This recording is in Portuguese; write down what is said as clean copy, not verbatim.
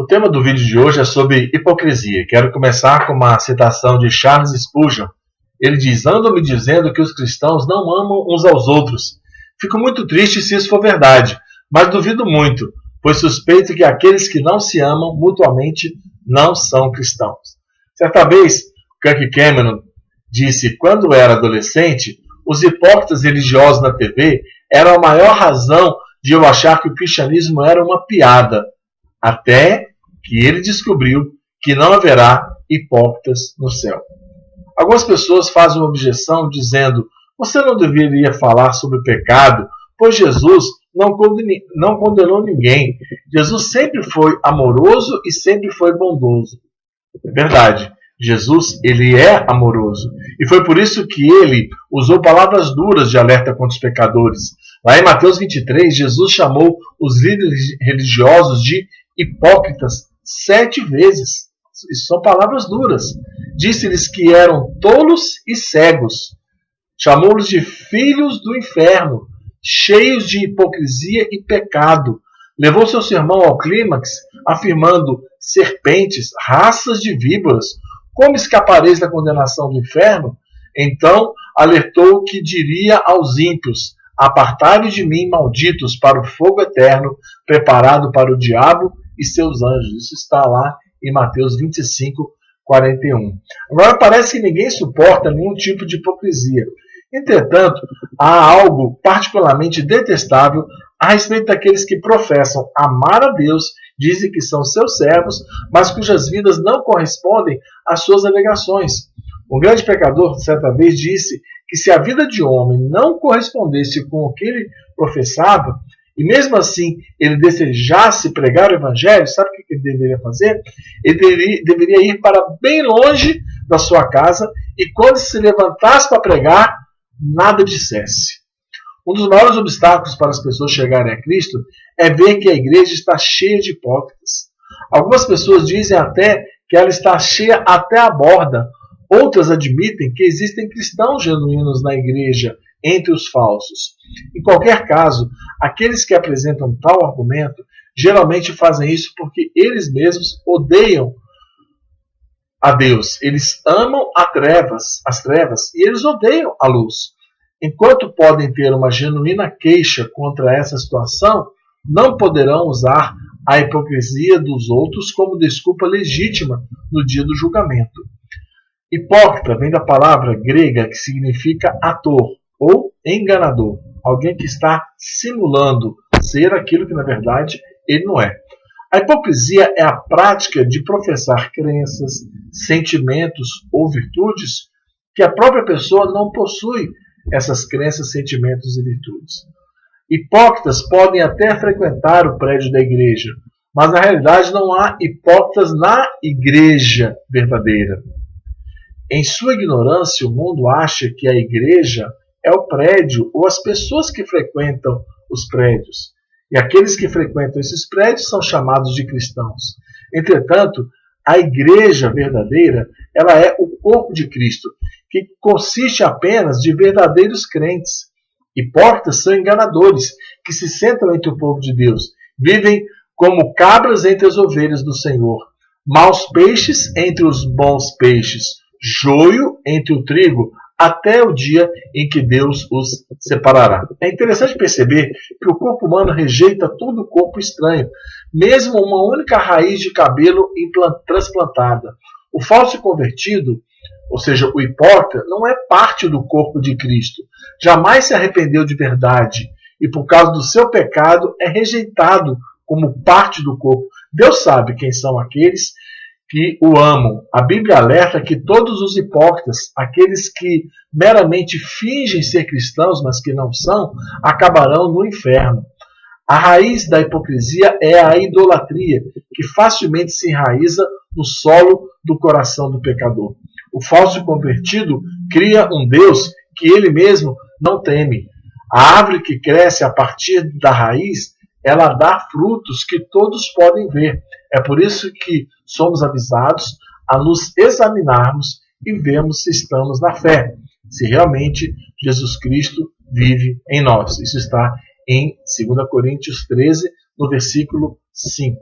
O tema do vídeo de hoje é sobre hipocrisia. Quero começar com uma citação de Charles Spurgeon. Ele diz: andam me dizendo que os cristãos não amam uns aos outros. Fico muito triste se isso for verdade, mas duvido muito, pois suspeito que aqueles que não se amam mutuamente não são cristãos. Certa vez, Kirk Cameron disse: quando era adolescente, os hipócritas religiosos na TV eram a maior razão de eu achar que o cristianismo era uma piada, até que ele descobriu que não haverá hipócritas no céu. Algumas pessoas fazem uma objeção dizendo: você não deveria falar sobre o pecado, pois Jesus não condenou ninguém. Jesus sempre foi amoroso e sempre foi bondoso. É verdade, Jesus ele é amoroso. E foi por isso que ele usou palavras duras de alerta contra os pecadores. Lá em Mateus 23, Jesus chamou os líderes religiosos de hipócritas 7 vezes. Isso são palavras duras. Disse-lhes que eram tolos e cegos. Chamou-los de filhos do inferno, cheios de hipocrisia e pecado. Levou seu sermão ao clímax, afirmando: serpentes, raças de víboras, como escapareis da condenação do inferno? Então alertou que diria aos ímpios: apartai-vos de mim, malditos, para o fogo eterno, preparado para o diabo e seus anjos. Isso está lá em Mateus 25, 41. Agora parece que ninguém suporta nenhum tipo de hipocrisia. Entretanto, há algo particularmente detestável a respeito daqueles que professam amar a Deus, dizem que são seus servos, mas cujas vidas não correspondem às suas alegações. Um grande pecador, certa vez, disse que se a vida de homem não correspondesse com o que ele professava, e mesmo assim ele desejasse pregar o evangelho, sabe o que ele deveria fazer? Ele deveria ir para bem longe da sua casa e quando se levantasse para pregar, nada dissesse. Um dos maiores obstáculos para as pessoas chegarem a Cristo é ver que a igreja está cheia de hipócritas. Algumas pessoas dizem até que ela está cheia até a borda. Outras admitem que existem cristãos genuínos na igreja entre os falsos. Em qualquer caso, aqueles que apresentam tal argumento geralmente fazem isso porque eles mesmos odeiam a Deus. Eles amam as trevas e eles odeiam a luz. Enquanto podem ter uma genuína queixa contra essa situação, não poderão usar a hipocrisia dos outros como desculpa legítima no dia do julgamento. Hipócrita vem da palavra grega que significa ator ou enganador, alguém que está simulando ser aquilo que na verdade ele não é. A hipocrisia é a prática de professar crenças, sentimentos ou virtudes que a própria pessoa não possui essas crenças, sentimentos e virtudes. Hipócritas podem até frequentar o prédio da igreja, mas na realidade não há hipócritas na igreja verdadeira. Em sua ignorância, o mundo acha que a igreja é o prédio ou as pessoas que frequentam os prédios. E aqueles que frequentam esses prédios são chamados de cristãos. Entretanto, a igreja verdadeira, ela é o corpo de Cristo, que consiste apenas de verdadeiros crentes. Hipócritas são enganadores, que se sentam entre o povo de Deus, vivem como cabras entre as ovelhas do Senhor, maus peixes entre os bons peixes, joio entre o trigo, até o dia em que Deus os separará. É interessante perceber que o corpo humano rejeita todo o corpo estranho, mesmo uma única raiz de cabelo transplantada. O falso convertido, ou seja, o hipócrita, não é parte do corpo de Cristo. Jamais se arrependeu de verdade e, por causa do seu pecado, é rejeitado como parte do corpo. Deus sabe quem são aqueles que o amam. A Bíblia alerta que todos os hipócritas, aqueles que meramente fingem ser cristãos, mas que não são, acabarão no inferno. A raiz da hipocrisia é a idolatria, que facilmente se enraiza no solo do coração do pecador. O falso convertido cria um Deus que ele mesmo não teme. A árvore que cresce a partir da raiz, ela dá frutos que todos podem ver. É por isso que somos avisados a nos examinarmos e vermos se estamos na fé, se realmente Jesus Cristo vive em nós. Isso está em 2 Coríntios 13, no versículo 5.